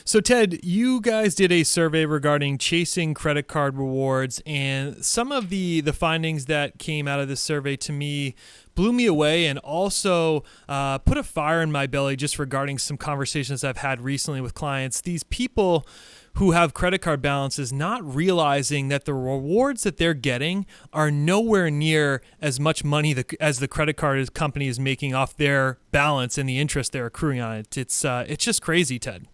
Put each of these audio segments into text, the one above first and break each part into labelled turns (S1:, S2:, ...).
S1: So, Ted, you guys did a survey regarding chasing credit card rewards, and some of the findings that came out of this survey to me blew me away and also put a fire in my belly just regarding some conversations I've had recently with clients. These people who have credit card balances not realizing that the rewards that they're getting are nowhere near as much money as the credit card company is making off their balance and the interest they're accruing on it. It's just crazy, Ted.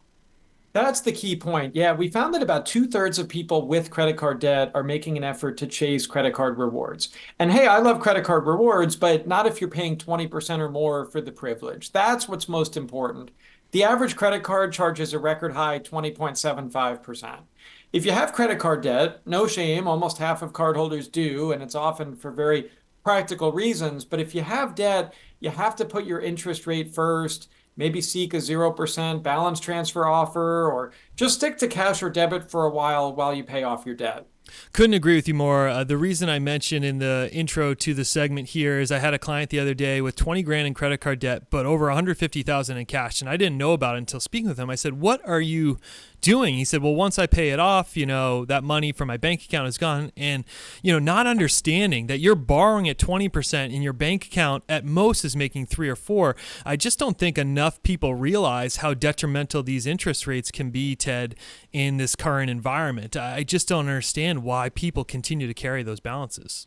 S2: That's the key point. Yeah, we found that about two-thirds of people with credit card debt are making an effort to chase credit card rewards. And hey, I love credit card rewards, but not if you're paying 20% or more for the privilege. That's what's most important. The average credit card charges a record high 20.75%. If you have credit card debt, no shame, almost half of cardholders do, and it's often for very practical reasons. But if you have debt, you have to put your interest rate first. Maybe seek a 0% balance transfer offer or just stick to cash or debit for a while you pay off your debt.
S1: Couldn't agree with you more. The reason I mentioned in the intro to the segment here is I had a client the other day with 20 grand in credit card debt, but over 150,000 in cash. And I didn't know about it until speaking with him. I said, "What are you doing?" He said, "Well, once I pay it off, that money from my bank account is gone." And, not understanding that you're borrowing at 20% and your bank account at most is making 3 or 4. I just don't think enough people realize how detrimental these interest rates can be, Ted, in this current environment. I just don't understand why people continue to carry those balances.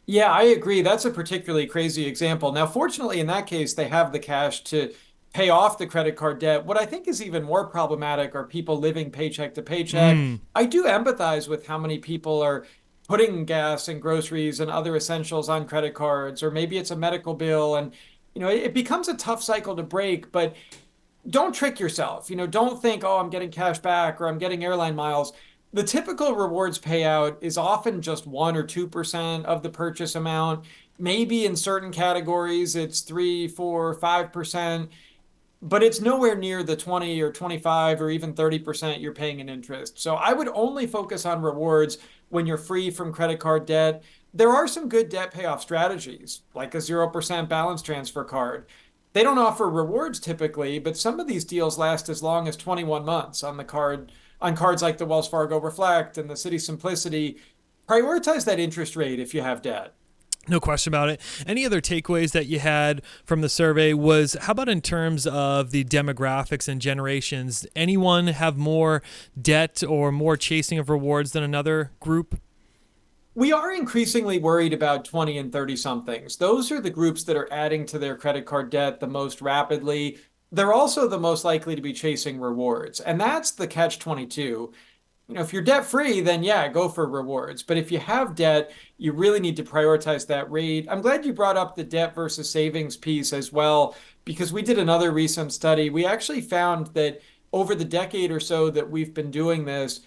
S2: Yeah, I agree. That's a particularly crazy example. Now, fortunately, in that case, they have the cash to pay off the credit card debt. What I think is even more problematic are people living paycheck to paycheck.
S1: Mm.
S2: I do empathize with how many people are putting gas and groceries and other essentials on credit cards, or maybe it's a medical bill. And, it becomes a tough cycle to break, but don't trick yourself. Don't think, oh, I'm getting cash back or I'm getting airline miles. The typical rewards payout is often just 1 or 2% of the purchase amount. Maybe in certain categories, it's 3, 4, 5%, but it's nowhere near the 20 or 25 or even 30% you're paying in interest. So I would only focus on rewards when you're free from credit card debt. There are some good debt payoff strategies, like a 0% balance transfer card. They don't offer rewards typically, but some of these deals last as long as 21 months on cards like the Wells Fargo Reflect and the Citi Simplicity. Prioritize that interest rate if you have debt.
S1: No question about it. Any other takeaways that you had from the survey was how about in terms of the demographics and generations? Anyone have more debt or more chasing of rewards than another group?
S2: We are increasingly worried about 20 and 30 somethings. Those are the groups that are adding to their credit card debt the most rapidly. They're also the most likely to be chasing rewards. And that's the catch 22. If you're debt free, then yeah, go for rewards. But if you have debt, you really need to prioritize that rate. I'm glad you brought up the debt versus savings piece as well, because we did another recent study. We actually found that over the decade or so that we've been doing this,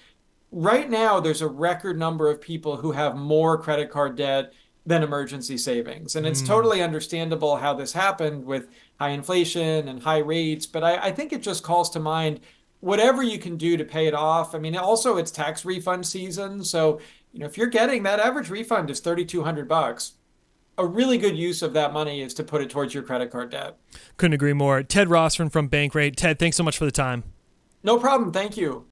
S2: right now there's a record number of people who have more credit card debt than emergency savings. And it's
S1: Mm.
S2: totally understandable how this happened with high inflation and high rates. But I think it just calls to mind whatever you can do to pay it off. I mean, also it's tax refund season. So, if you're getting that average refund is $3,200, a really good use of that money is to put it towards your credit card debt.
S1: Couldn't agree more. Ted Rossman from Bankrate. Ted, thanks so much for the time.
S2: No problem. Thank you.